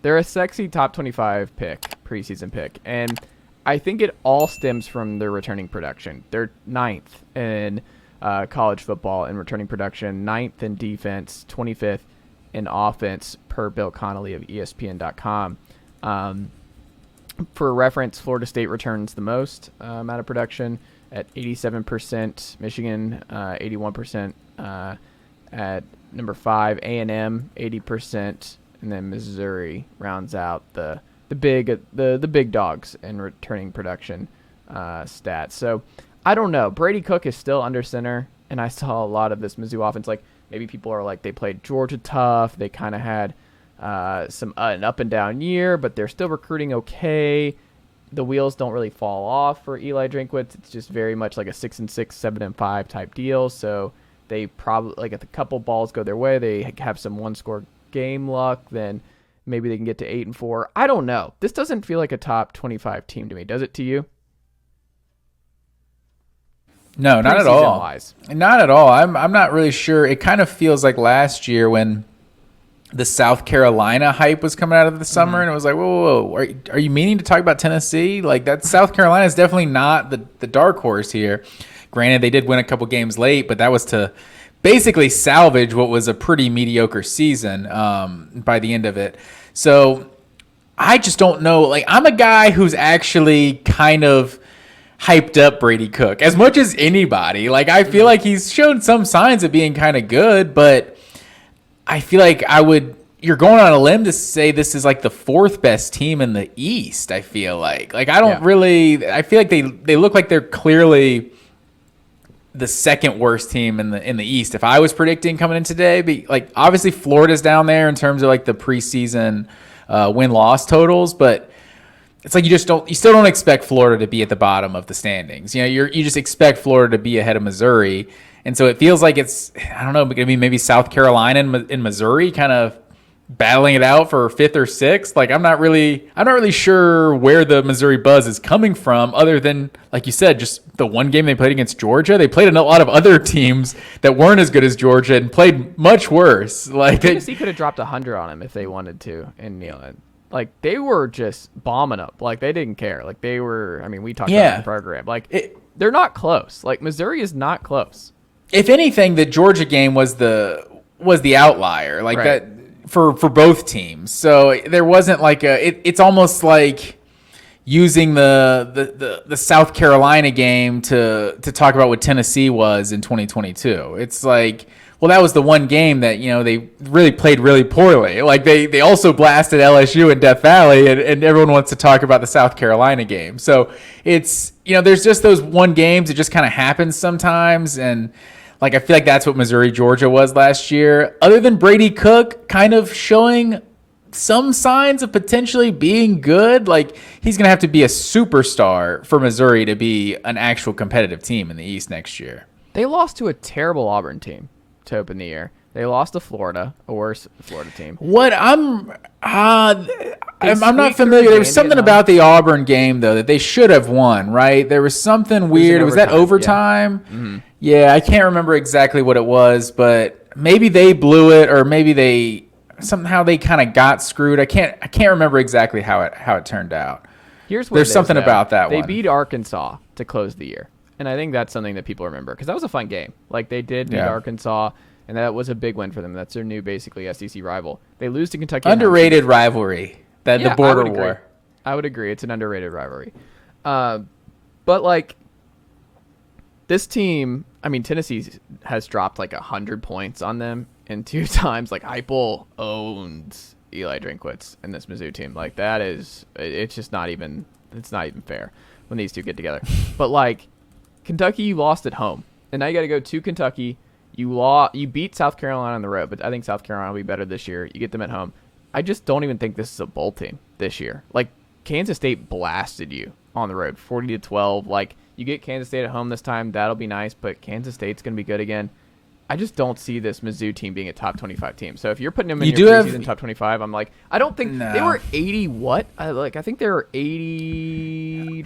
They're a sexy top 25 pick, preseason pick, and I think it all stems from their returning production. They're 9th in college football in returning production, 9th in defense, 25th in offense per Bill Connolly of ESPN.com. For reference, Florida State returns the most amount of production at 87%, Michigan 81%, at number 5, A&M 80%, and then Missouri rounds out the big dogs in returning production stats. So I don't know. Brady Cook is still under center, and I saw a lot of this Mizzou offense. Like, maybe people are like, they played Georgia tough. They kind of had an up and down year, but they're still recruiting okay. The wheels don't really fall off for Eli Drinkwitz. It's just very much like a 6-6, 7-5 type deal. So they probably, like, if a couple balls go their way, they have some one-score game luck, then maybe they can get to 8-4. I don't know. This doesn't feel like a top 25 team to me. Does it to you? No, not at all. Wise. Not at all. I'm not really sure. It kind of feels like last year when the South Carolina hype was coming out of the summer, and it was like, whoa. Are you meaning to talk about Tennessee? Like, that South Carolina is definitely not the dark horse here. Granted, they did win a couple games late, but that was to basically salvage what was a pretty mediocre season by the end of it. So I just don't know. Like, I'm a guy who's actually kind of hyped up Brady Cook as much as anybody. Like, I feel like he's shown some signs of being kind of good, but I feel like you're going on a limb to say this is like the 4th best team in the East. I feel like I don't really, I feel like they look like they're clearly the 2nd worst team in the East. If I was predicting coming in today, like, obviously Florida's down there in terms of like the preseason win-loss totals, but it's like you still don't expect Florida to be at the bottom of the standings. You know, you just expect Florida to be ahead of Missouri. And so it feels like it's, I don't know, going to be maybe South Carolina and Missouri kind of battling it out for 5th or 6th. Like, I'm not really sure where the Missouri buzz is coming from, other than, like you said, just the one game they played against Georgia. They played a lot of other teams that weren't as good as Georgia and played much worse. Like, Tennessee could have dropped 100 on them if they wanted to in Neyland. Like, they were just bombing up. Like, they didn't care. Like, they were, I mean, we talked about it in the program. Like, they're not close. Like, Missouri is not close. If anything, the Georgia game was the outlier, like, right, that for both teams. So there wasn't like it's almost like using the South Carolina game to talk about what Tennessee was in 2022. It's like, well, that was the one game that, you know, they really played really poorly. Like, they also blasted LSU in Death Valley, and everyone wants to talk about the South Carolina game. So it's, you know, there's just those one games. It just kind of happens sometimes. And like, I feel like that's what Missouri, Georgia was last year. Other than Brady Cook kind of showing some signs of potentially being good, like, he's going to have to be a superstar for Missouri to be an actual competitive team in the East next year. They lost to a terrible Auburn team to open the year. They lost to Florida, a worse Florida team. What I'm not familiar. There was something about the Auburn game, though, that they should have won, right? There was something weird. Was that overtime? Yeah. Mm-hmm. Yeah, I can't remember exactly what it was, but maybe they blew it, or maybe they kind of got screwed. I can't remember exactly how it turned out. There's something about that one. They beat Arkansas to close the year, and I think that's something that people remember because that was a fun game. Like, they did beat Arkansas. And that was a big win for them. That's their new, basically, SEC rival. They lose to Kentucky. Underrated rivalry. The border war. I would agree. It's an underrated rivalry. But, like, this team, I mean, Tennessee has dropped, like, 100 points on them in 2 times. Like, Heupel owns Eli Drinkwitz and this Mizzou team. Like, that is, it's just not even, it's not even fair when these two get together. But, like, Kentucky, you lost at home. And now you got to go to Kentucky. You beat South Carolina on the road, but I think South Carolina will be better this year. You get them at home. I just don't even think this is a bowl team this year. Like, Kansas State blasted you on the road, 40-12. Like, you get Kansas State at home this time, that'll be nice, but Kansas State's going to be good again. I just don't see this Mizzou team being a top 25 team. So if you're putting them in your preseason top 25, I'm like, I don't think they were 80. What? I think they were 80.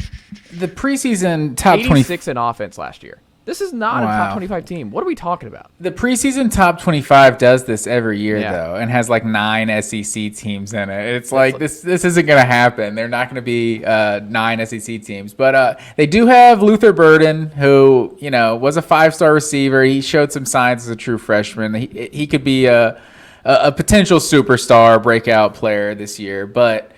The preseason top 86 in offense last year. This is not a top 25 team. What are we talking about? The preseason top 25 does this every year, though, and has like 9 SEC teams in it. It's like this isn't going to happen. They're not going to be 9 SEC teams. But they do have Luther Burden, who, was a 5-star receiver. He showed some signs as a true freshman. He could be a potential superstar breakout player this year. But,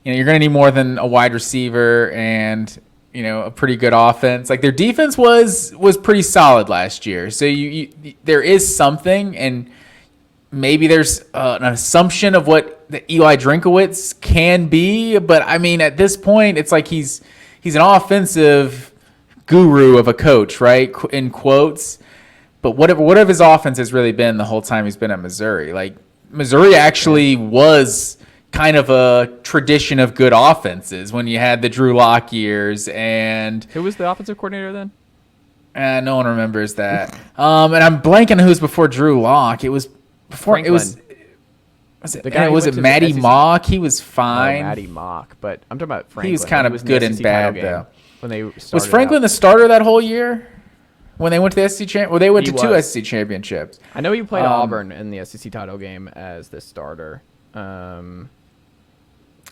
you're going to need more than a wide receiver and – a pretty good offense. Like their defense was pretty solid last year. So there is something, and maybe there's an assumption of what the Eli Drinkwitz can be. But I mean, at this point, it's like he's an offensive guru of a coach, right? In quotes. But what have his offense has really been the whole time he's been at Missouri? Like Missouri actually was kind of a tradition of good offenses when you had the Drew Lock years. And who was the offensive coordinator then? No one remembers that. And I'm blanking who's before Drew Lock. It was before Franklin. Was it Matty Mock? He was fine. Matty Mock, but I'm talking about Franklin. He was kind of good and bad though. When they was Franklin the starter that whole year? When they went to the SEC champ, well, they went to 2 SEC championships. I know he played Auburn in the SEC title game as the starter.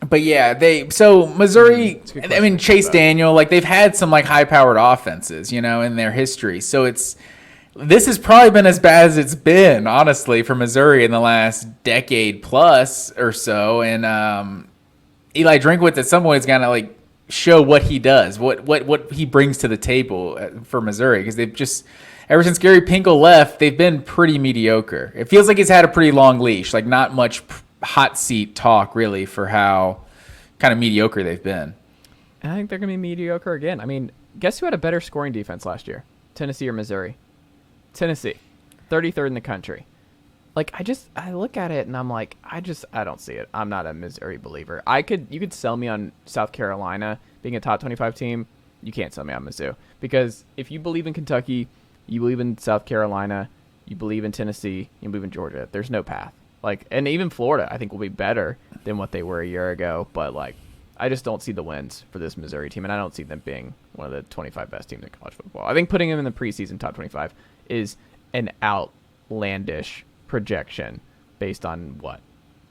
But yeah, Missouri, I mean, Chase Daniel, like they've had some like high powered offenses, in their history. So this has probably been as bad as it's been, honestly, for Missouri in the last decade plus or so. And Eli Drinkwitz at some point is gonna like show what he does, what he brings to the table for Missouri, because they've just ever since Gary Pinkel left, they've been pretty mediocre. It feels like he's had a pretty long leash, like not much hot seat talk really for how kind of mediocre they've been. And I think they're going to be mediocre again. I mean, guess who had a better scoring defense last year? Tennessee or Missouri? Tennessee. 33rd in the country. Like, I look at it and I'm like, I don't see it. I'm not a Missouri believer. You could sell me on South Carolina being a top 25 team. You can't sell me on Mizzou. Because if you believe in Kentucky, you believe in South Carolina, you believe in Tennessee, you believe in Georgia, there's no path. Like, and even Florida, I think, will be better than what they were a year ago. But, like, I just don't see the wins for this Missouri team, and I don't see them being one of the 25 best teams in college football. I think putting them in the preseason top 25 is an outlandish projection based on what?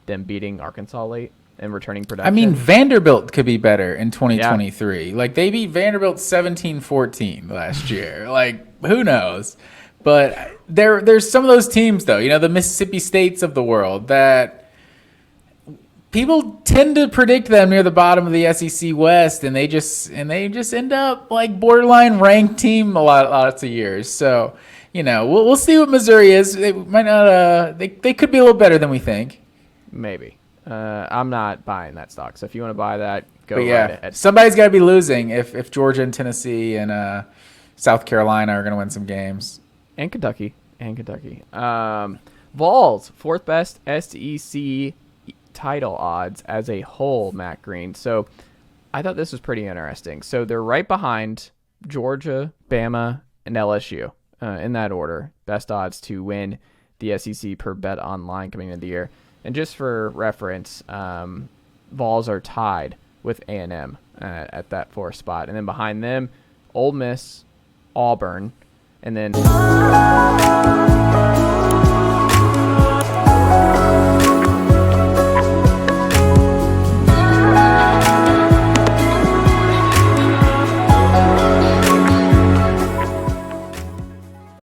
Them beating Arkansas late and returning production? I mean, Vanderbilt could be better in 2023. Yeah. Like, they beat Vanderbilt 17-14 last year. Like, who knows? But there's some of those teams, though, the Mississippi States of the world, that people tend to predict them near the bottom of the SEC West, and they just end up like borderline ranked team lots of years. So, we'll see what Missouri is. They might not. They could be a little better than we think. Maybe. I'm not buying that stock. So if you want to buy that, go right ahead. Somebody's got to be losing if Georgia and Tennessee and South Carolina are going to win some games. And Kentucky. Vols, 4th best SEC title odds as a whole, Matt Green. So I thought this was pretty interesting. So they're right behind Georgia, Bama, and LSU in that order. Best odds to win the SEC per bet online coming into the year. And just for reference, Vols are tied with A&M at that 4th spot. And then behind them, Ole Miss, Auburn, and then